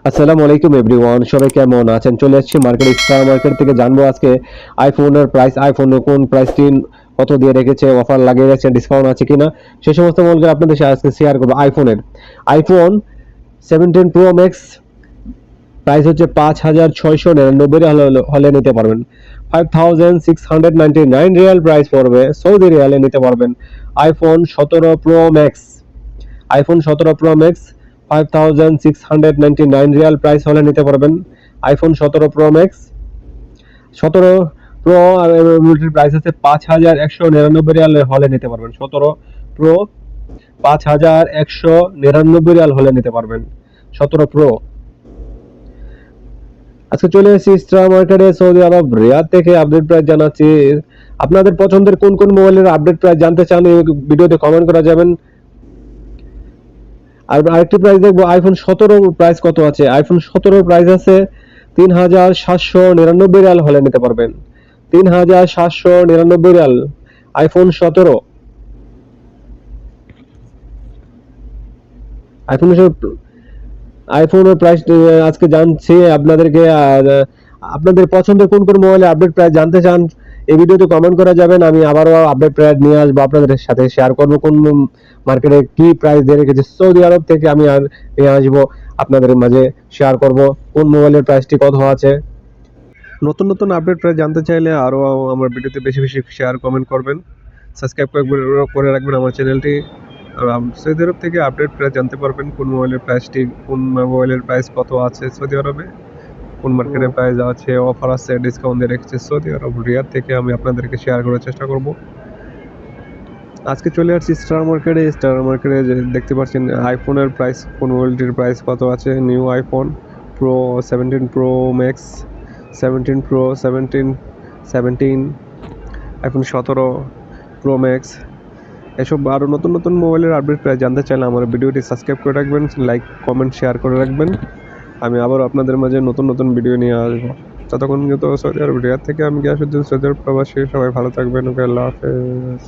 আসসালামু আলাইকুম এভরিওয়ান, সবাই কেমন আছেন? চলে এসেছি স্টার মার্কেট থেকে জানবো আজকে আইফোনের প্রাইস, আইফোনের কোন প্রাইসটি কত দিয়ে রেখেছে, অফার লাগিয়ে রেখেছে, ডিসকাউন্ট আছে কিনা, সেই সমস্ত মূলকে আপনাদের সাথে আজকে শেয়ার করবো। আইফোন 17 প্রো ম্যাক্স প্রাইস হচ্ছে 5,699 হলে নিতে পারবেন। 5,699 রিয়াল প্রাইস পড়বে, সৌদি রিয়ালে নিতে পারবেন। IPhone 17 pro max iPhone 17 pro max 5,699 Real price হলে নিতে পারবেন। আইফোন 17 প্রো ম্যাক্স 17 প্রো আর এর প্রাইস আছে 5,199 রিয়াল হলে নিতে পারবেন। 17 প্রো 5,199 রিয়াল হলে নিতে পারবেন। 17 প্রো। আজকে চলে এসেছি স্টার মার্কেটে সৌদি আরব রিয়াদ থেকে আপডেট প্রাইস জানাচ্ছি। আপনাদের পছন্দের কোন কোন মোবাইলের আপডেট প্রাইস জানতে চান এই ভিডিওতে কমেন্ট করা যাবেন। আর আরেকটি প্রাইস দেখবো আইফোন 17 প্রাইস কত আছে। আইফোন 17 প্রাইস আছে 3,799 রিয়াল হলে নিতে পারবেন। 3,799 রিয়াল আইফোন 17। আইফোন আইফোনের প্রাইস আজকে জানছি আপনাদেরকে। আর আপনাদের পছন্দের কোন কোন মোবাইলের আপডেট প্রাইস জানতে চান এই ভিডিওতে কমেন্ট করা যাবেন। আমি আবারও আপডেট প্রাইস নিয়ে আসবো, আপনাদের সাথে শেয়ার করবো কোন মার্কেটে কি প্রাইস দিয়ে রেখেছে সৌদি আরব থেকে। আমি আর নিয়ে আসবো আপনাদের মাঝে শেয়ার করব কোন মোবাইলের প্রাইসটি কত আছে। নতুন নতুন আপডেট প্রাইস জানতে চাইলে আরও আমার ভিডিওতে বেশি বেশি শেয়ার কমেন্ট করবেন, সাবস্ক্রাইব করে রাখবেন আমার চ্যানেলটি। আর সৌদি আরব থেকে আপডেট প্রাইস জানতে পারবেন কোন মোবাইলের প্রাইস কত আছে সৌদি আরবে, কোন মার্কেটে প্রাইস আছে, অফার আছে, ডিসকাউন্ট দিয়ে রেখেছে সৌদি আরব রিয়াদ থেকে। আমি আপনাদেরকে শেয়ার করার চেষ্টা করব। আজকে চলে আসছি স্টার মার্কেটে দেখতে পাচ্ছেন আইফোনের প্রাইস, কোন মোবাইলটির প্রাইস কত আছে। New iPhone pro 17 pro max, 17 pro, 17, iPhone 17 pro max, এসব আরও নতুন নতুন মোবাইলের আপডেট প্রাইস জানতে চাইলে আমার ভিডিওটি সাবস্ক্রাইব করে রাখবেন, লাইক কমেন্ট শেয়ার করে রাখবেন। আমি আবার আপনাদের মাঝে নতুন নতুন ভিডিও নিয়ে আসবো। ততক্ষণ কিন্তু সৌদি আরব রিয়াদ থেকে আমি গিয়াসুদ্দিন, সৌদি আরব প্রবাসী। সবাই ভালো থাকবেন। ওকে, আল্লাহ হাফেজ।